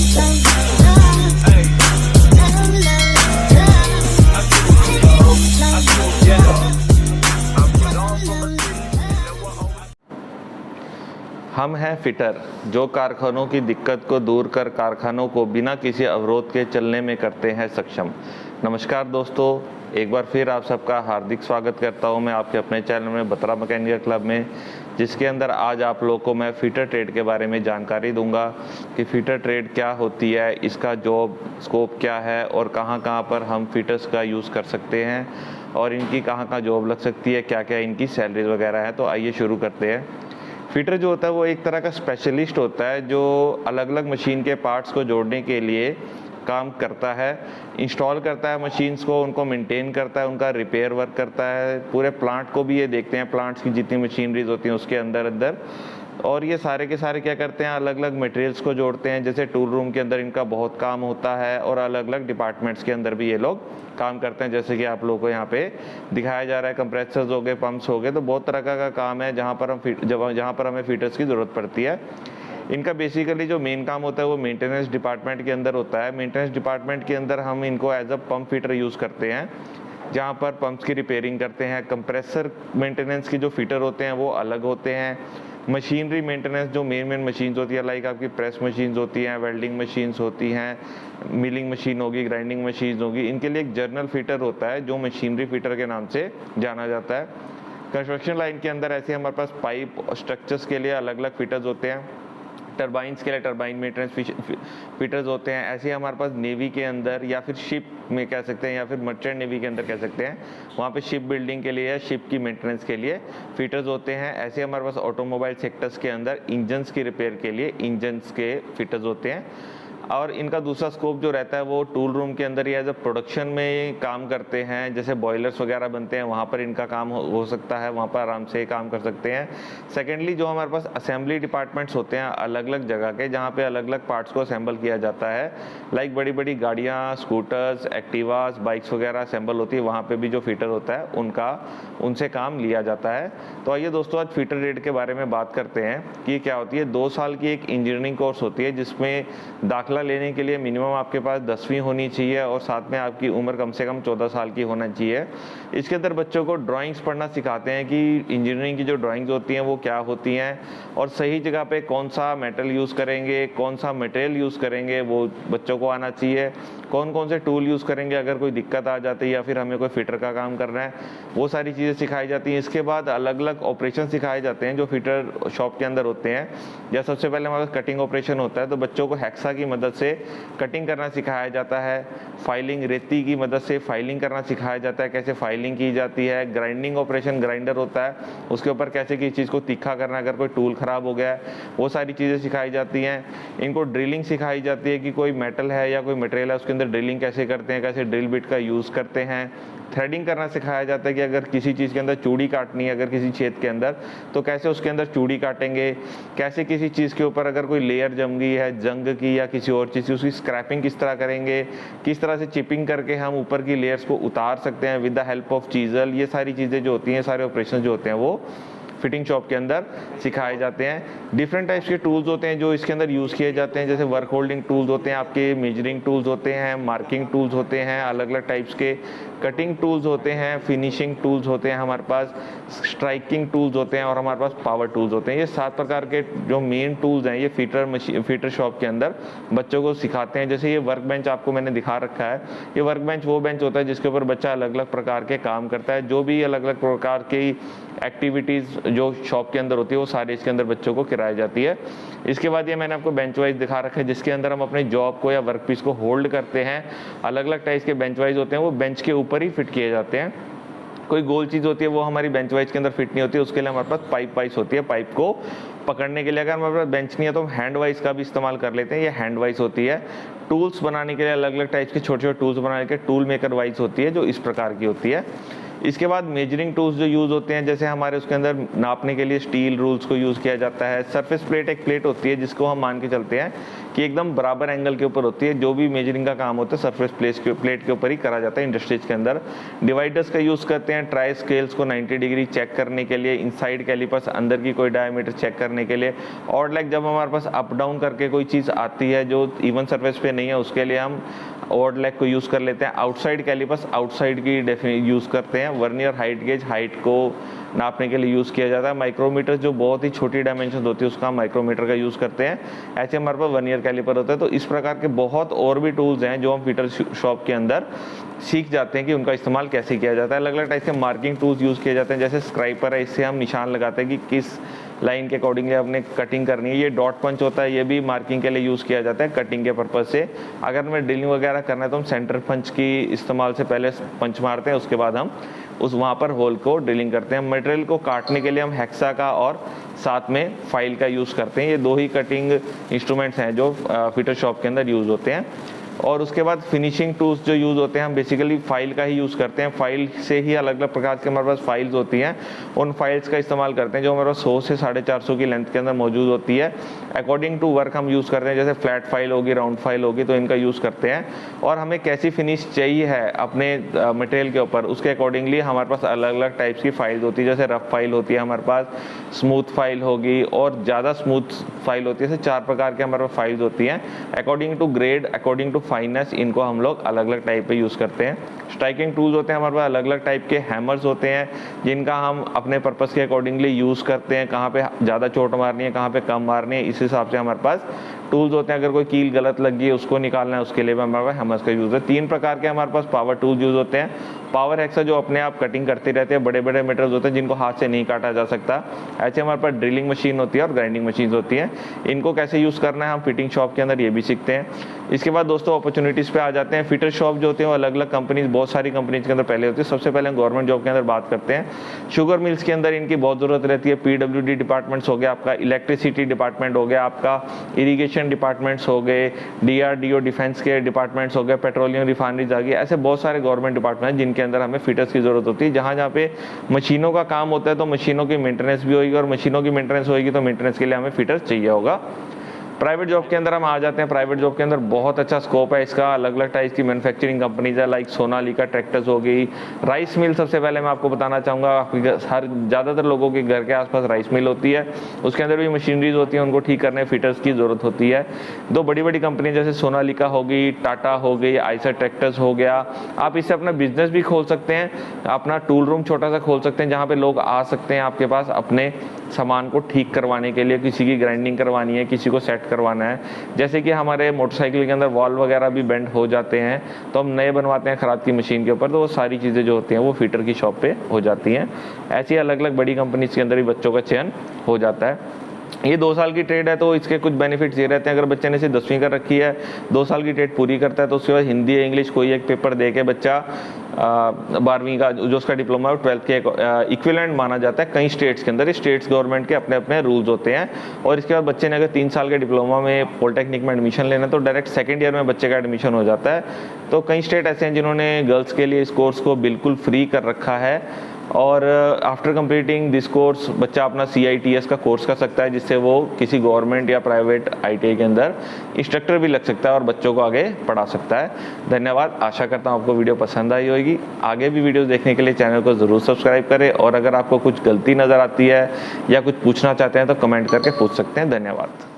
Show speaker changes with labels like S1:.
S1: हम हैं फिटर, जो कारखानों की दिक्कत को दूर कर कारखानों को बिना किसी अवरोध के चलने में करते हैं सक्षम। नमस्कार दोस्तों, एक बार फिर आप सबका हार्दिक स्वागत करता हूं मैं आपके अपने चैनल में बत्रा मैकेनिकल क्लब में, जिसके अंदर आज आप लोगों को मैं फीटर ट्रेड के बारे में जानकारी दूंगा कि फीटर ट्रेड क्या होती है, इसका जॉब स्कोप क्या है और कहां पर हम फीटर्स का यूज़ कर सकते हैं और इनकी कहां जॉब लग सकती है, क्या क्या इनकी सैलरीज वगैरह है। तो आइए शुरू करते हैं। फिटर जो होता है वो एक तरह का स्पेशलिस्ट होता है जो अलग अलग मशीन के पार्ट्स को जोड़ने के लिए काम करता है, इंस्टॉल करता है मशीन्स को, उनको मेंटेन करता है, उनका रिपेयर वर्क करता है, पूरे प्लांट को भी ये देखते हैं, प्लांट्स की जितनी मशीनरीज होती हैं उसके अंदर और ये सारे के सारे क्या करते हैं, अलग अलग मटेरियल्स को जोड़ते हैं। जैसे टूल रूम के अंदर इनका बहुत काम होता है और अलग अलग डिपार्टमेंट्स के अंदर भी ये लोग काम करते हैं। जैसे कि आप लोगों को यहाँ पे दिखाया जा रहा है, कंप्रेसर्स हो गए, पंप्स हो गए, तो बहुत तरह का काम है जहाँ पर हमें फीटर्स की ज़रूरत पड़ती है। इनका बेसिकली जो मेन काम होता है वो मेंटेनेंस डिपार्टमेंट के अंदर होता है। मेंटेनेंस डिपार्टमेंट के अंदर हम इनको as a pump fitter use करते हैं, जहाँ पर पंप्स की रिपेयरिंग करते हैं। कंप्रेसर मेंटेनेंस के जो फीटर होते हैं वो अलग होते हैं। मशीनरी मेंटेनेंस जो मेन मशीन्स होती है, लाइक आपकी प्रेस मशीन्स होती हैं, वेल्डिंग मशीन्स होती हैं, मिलिंग मशीन होगी, ग्राइंडिंग मशीन्स होगी, इनके लिए एक जर्नल फीटर होता है जो मशीनरी फीटर के नाम से जाना जाता है। कंस्ट्रक्शन लाइन के अंदर ऐसे हमारे पास पाइप स्ट्रक्चर्स के लिए अलग अलग फीटर्स होते हैं, टरबाइंस के लिए टरबाइन मेंटेनेंस फीटर्स होते हैं। ऐसे हमारे पास नेवी के अंदर या फिर शिप में कह सकते हैं या फिर मर्चेंट नेवी के अंदर कह सकते हैं, वहाँ पे शिप बिल्डिंग के लिए या शिप की मेंटेनेंस के लिए फीटर्स होते हैं। ऐसे हमारे पास ऑटोमोबाइल सेक्टर्स के अंदर इंजन्स की रिपेयर के लिए इंजन्स के फीटर्स होते हैं। और इनका दूसरा स्कोप जो रहता है वो टूल रूम के अंदर या जब प्रोडक्शन में काम करते हैं, जैसे बॉयलर्स वगैरह बनते हैं, वहाँ पर इनका काम हो सकता है, वहाँ पर आराम से काम कर सकते हैं। सेकेंडली जो हमारे पास असेंबली डिपार्टमेंट्स होते हैं अलग अलग जगह के, जहाँ पे अलग अलग पार्ट्स को असेंबल किया जाता है, लाइक बड़ी बड़ी गाड़ियाँ, स्कूटर्स, एक्टिवास, बाइक्स वगैरह असेंबल होती है, वहाँ पर भी जो फीटर होता है उनसे काम लिया जाता है। तो आइए दोस्तों, आज फीटर ट्रेड के बारे में बात करते हैं कि क्या होती है। 2 साल की एक इंजीनियरिंग कोर्स होती है जिसमें दाखिला लेने के लिए मिनिमम आपके पास 10वीं होनी चाहिए और साथ में आपकी उम्र कम से कम 14 साल की होना चाहिए। इसके अंदर बच्चों को ड्राइंग्स पढ़ना सिखाते हैं कि इंजीनियरिंग की जो ड्राइंग्स होती हैं वो क्या होती हैं और सही जगह पे कौन सा मेटल यूज़ करेंगे, कौन सा मटेरियल यूज़ करेंगे वो बच्चों को आना चाहिए। कौन कौन से टूल यूज़ करेंगे अगर कोई दिक्कत आ जाती है या फिर हमें कोई फिटर का काम करना है, वो सारी चीज़ें सिखाई जाती हैं। इसके बाद अलग अलग ऑपरेशन सिखाए जाते हैं जो फीटर शॉप के अंदर होते हैं। या सबसे पहले हमारे पास कटिंग ऑपरेशन होता है, तो बच्चों को हेक्सा की मदद से कटिंग करना सिखाया जाता है। फाइलिंग, रेती की मदद से फाइलिंग करना सिखाया जाता है, कैसे फाइलिंग की जाती है। ग्राइंडिंग ऑपरेशन, ग्राइंडर होता है, उसके ऊपर कैसे किसी चीज़ को तीखा करना, अगर कोई टूल ख़राब हो गया है, वो सारी चीज़ें सिखाई जाती हैं। इनको ड्रिलिंग सिखाई जाती है कि कोई मेटल है या कोई मटेरियल है उसके अंदर ड्रिलिंग कैसे करते हैं, कैसे ड्रिल बिट का यूज़ करते हैं। थ्रेडिंग करना सिखाया जाता है कि अगर किसी चीज़ के अंदर चूड़ी काटनी है, अगर किसी छेद के अंदर, तो कैसे उसके अंदर चूड़ी काटेंगे। कैसे किसी चीज़ के ऊपर अगर कोई लेयर जम गई है जंग की या किसी और चीज़ की, उसकी स्क्रैपिंग किस तरह करेंगे, किस तरह से चिपिंग करके हम ऊपर की लेयर्स को उतार सकते हैं with the help of chisel. ये सारी चीज़ें जो होती हैं, सारे ऑपरेशन जो होते हैं वो फिटिंग शॉप के अंदर सिखाए जाते हैं। डिफरेंट टाइप्स के टूल्स होते हैं जो इसके अंदर यूज़ किए जाते हैं, जैसे वर्क होल्डिंग टूल्स होते हैं, आपके मेजरिंग टूल्स होते हैं, मार्किंग टूल्स होते हैं, अलग अलग टाइप्स के कटिंग टूल्स होते हैं, फिनिशिंग टूल्स होते हैं, हमारे पास स्ट्राइकिंग टूल्स होते हैं और हमारे पास पावर टूल्स होते हैं। ये 7 प्रकार के जो मेन टूल्स हैं ये फीटर शॉप के अंदर बच्चों को सिखाते हैं। जैसे ये वर्क बेंच आपको मैंने दिखा रखा है, ये वर्क बेंच वो बेंच होता है जिसके ऊपर बच्चा अलग अलग प्रकार के काम करता है। जो भी अलग अलग प्रकार की एक्टिविटीज़ जो शॉप के अंदर होती है वो सारी इसके अंदर बच्चों को कराई जाती है। इसके बाद ये मैंने आपको बेंच वाइज दिखा रखा है जिसके अंदर हम अपने जॉब को या वर्क पीस को होल्ड करते हैं। अलग अलग टाइप्स के बेंच वाइज होते हैं, वो बेंच के ऊपर ही फिट किए जाते हैं। कोई गोल चीज़ होती है वो हमारी बेंच वाइज के अंदर फिट नहीं होती है, उसके लिए हमारे पास पाइप वाइज होती है। पाइप को पकड़ने के लिए अगर हमारे पास बेंच नहीं है तो हम हैंड वाइज का भी इस्तेमाल कर लेते हैं, ये हैंड वाइज होती है। टूल्स बनाने के लिए अलग अलग टाइप्स के छोटे छोटे टूल्स बनाने के टूल मेकर वाइज होती है जो इस प्रकार की होती है। इसके बाद मेजरिंग टूल्स जो यूज़ होते हैं, जैसे हमारे उसके अंदर नापने के लिए स्टील रूल्स को यूज़ किया जाता है। सरफेस प्लेट एक प्लेट होती है जिसको हम मान के चलते हैं कि एकदम बराबर एंगल के ऊपर होती है। जो भी मेजरिंग का काम होता है सरफेस प्लेट के ऊपर ही करा जाता है इंडस्ट्रीज के अंदर। डिवाइडर्स का यूज़ करते हैं ट्राई स्केल्स को 90 डिग्री चेक करने के लिए, इनसाइड कैलिपर्स अंदर की कोई डायमीटर चेक करने करने के लिए। ऑड लेग जब हमारे पास अप डाउन करके कोई चीज़ आती है जो इवन सरफेस पे नहीं है, उसके लिए हम ऑड लेग को यूज़ कर लेते हैं। आउटसाइड कैलिपर्स आउटसाइड की यूज़ करते हैं। वर्नियर हाइट गेज हाइट को नापने के लिए यूज़ किया जाता है। माइक्रोमीटर जो बहुत ही छोटी डायमेंशन होती है उसका हम माइक्रोमीटर का यूज़ करते हैं। ऐसे हमारे पास वर्नियर कैलिपर होता है। तो इस प्रकार के बहुत और भी टूल्स हैं जो हम फिटर शॉप के अंदर सीख जाते हैं कि उनका इस्तेमाल कैसे किया जाता है। अलग अलग टाइप के मार्किंग टूल्स यूज़ किए जाते हैं, जैसे स्क्राइपर है, इससे हम निशान लगाते हैं कि किस लाइन के अकॉर्डिंगली आपने कटिंग करनी है। ये डॉट पंच होता है, ये भी मार्किंग के लिए यूज़ किया जाता है कटिंग के पर्पज़ से। अगर हमें ड्रिलिंग वगैरह करना है तो हम सेंटर पंच की इस्तेमाल से पहले पंच मारते हैं, उसके बाद हम वहाँ पर होल को ड्रिलिंग करते हैं। मटेरियल को काटने के लिए हम हेक्सा का और साथ में फाइल का यूज़ करते हैं। ये दो ही कटिंग इंस्ट्रूमेंट्स हैं जो फिटर शॉप के अंदर यूज़ होते हैं। और उसके बाद फिनिशिंग टूल्स जो यूज़ होते हैं, हम बेसिकली फाइल का ही यूज़ करते हैं। फाइल से ही अलग अलग प्रकार के हमारे पास फाइल्स होती हैं, उन फाइल्स का इस्तेमाल करते हैं जो हमारे पास 100 से 450 की लेंथ के अंदर मौजूद होती है। अकॉर्डिंग टू वर्क हम यूज़ करते हैं, जैसे फ्लैट फाइल होगी, राउंड फाइल होगी, तो इनका यूज़ करते हैं। और हमें कैसी फिनिश चाहिए है अपने मटेरियल के ऊपर, उसके अकॉर्डिंगली हमारे पास अलग अलग टाइप्स की फाइल्स होती है। जैसे रफ फाइल होती है हमारे पास, स्मूथ फाइल होगी और ज़्यादा स्मूथ फाइल होती है। ऐसे 4 प्रकार के हमारे पास फाइल्स होती हैं। According to grade, according to fineness, इनको हम लोग अलग अलग टाइप पे यूज़ करते हैं। स्ट्राइकिंग टूल्स होते हैं हमारे पास, अलग अलग टाइप के हैमर्स होते हैं जिनका हम अपने पर्पस के अकॉर्डिंगली यूज़ करते हैं। कहाँ पे ज़्यादा चोट मारनी है, कहाँ पे कम मारनी है, इस हिसाब से हमारे पास टूल्स होते हैं। अगर कोई कील गलत लग गई है उसको निकालना है, उसके लिए भी हमारे पास हैमर्स का यूज़ है। 3 प्रकार के हमारे पास पावर टूल्स यूज़ होते हैं। पावर हेक्सा जो अपने आप कटिंग करते रहते हैं, बड़े बड़े मटेरियल होते हैं जिनको हाथ से नहीं काटा जा सकता। ऐसे हमारे पास ड्रिलिंग मशीन होती है और ग्राइंडिंग मशीन होती है। इनको कैसे यूज़ करना है हम फिटिंग शॉप के अंदर ये भी सीखते हैं। इसके बाद दोस्तों अपॉर्चुनिटीज़ पे आ जाते हैं। फिटर शॉप जो होते हैं वो अलग अलग कंपनीज, बहुत सारी कंपनीज के अंदर पहले होती है। सबसे पहले हम गवर्नमेंट जॉब के अंदर बात करते हैं। शुगर मिल्स के अंदर इनकी बहुत ज़रूरत रहती है। PWD डिपार्टमेंट्स हो गया आपका, इलेक्ट्रिसिटी डिपार्टमेंट हो गया आपका, इरीगेशन डिपार्टमेंट्स हो गए, DRDO डिफेंस के डिपार्टमेंट्स हो गए, पेट्रोलियम रिफाइनरीज आ गई। ऐसे बहुत सारे गवर्नमेंट डिपार्टमेंट हैं जिनके अंदर हमें फिटर्स की ज़रूरत होती है। जहाँ जहाँ पे मशीनों का काम होता है तो मशीनों की मेंटेनेंस भी होगी, और मशीनों की मेंटेनेंस होगी तो मेंटेनेंस के लिए हमें फिटर्स चाहिए होगा। प्राइवेट जॉब के अंदर हम आ जाते हैं। प्राइवेट जॉब के अंदर बहुत अच्छा स्कोप है इसका। अलग अलग टाइप की मैन्युफैक्चरिंग कंपनीज है, लाइक सोनालिका ट्रैक्टर्स हो गई, राइस मिल। सबसे पहले मैं आपको बताना चाहूँगा, हर ज़्यादातर लोगों के घर के आसपास राइस मिल होती है, उसके अंदर भी मशीनरीज होती है, उनको ठीक करने फिटर्स की ज़रूरत होती है। 2 बड़ी बड़ी कंपनी जैसे सोनालिका हो गई, टाटा हो गई, आइसर ट्रैक्टर्स हो गया। आप इससे अपना बिजनेस भी खोल सकते हैं, अपना टूल रूम छोटा सा खोल सकते हैं जहाँ पे लोग आ सकते हैं आपके पास अपने सामान को ठीक करवाने के लिए। किसी की ग्राइंडिंग करवानी है, किसी को सेट करवाना है। जैसे कि हमारे मोटरसाइकिल के अंदर वॉल्व वगैरह भी बेंड हो जाते हैं तो हम नए बनवाते हैं खराब की मशीन के ऊपर, तो वो सारी चीज़ें जो होती हैं वो फिटर की शॉप पे हो जाती हैं। ऐसी अलग अलग बड़ी कंपनीज के अंदर भी बच्चों का चयन हो जाता है। ये 2 साल की ट्रेड है तो इसके कुछ बेनिफिट्स ये रहते हैं। अगर बच्चे ने सिर्फ 10वीं कर रखी है, 2 साल की ट्रेड पूरी करता है, तो उसके बाद हिंदी या इंग्लिश कोई एक पेपर दे के बच्चा 12वीं का जो उसका डिप्लोमा और 12th के इक्विवेलेंट माना जाता है कई स्टेट्स के अंदर। स्टेट्स गवर्नमेंट के अपने अपने रूल्स होते हैं। और इसके बाद बच्चे ने अगर 3 साल के डिप्लोमा में पॉलिटेक्निक में एडमिशन लेना है तो डायरेक्ट 2nd ईयर में बच्चे का एडमिशन हो जाता है। तो कई स्टेट ऐसे हैं जिन्होंने गर्ल्स के लिए इस कोर्स को बिल्कुल फ्री कर रखा है। और आफ्टर कंप्लीटिंग दिस कोर्स बच्चा अपना CITS का कोर्स कर सकता है, जिससे वो किसी गवर्नमेंट या प्राइवेट ITI के अंदर इंस्ट्रक्टर भी लग सकता है और बच्चों को आगे पढ़ा सकता है। धन्यवाद। आशा करता हूँ आपको वीडियो पसंद आई होगी। आगे भी वीडियोस देखने के लिए चैनल को ज़रूर सब्सक्राइब करें, और अगर आपको कुछ गलती नज़र आती है या कुछ पूछना चाहते हैं तो कमेंट करके पूछ सकते हैं। धन्यवाद।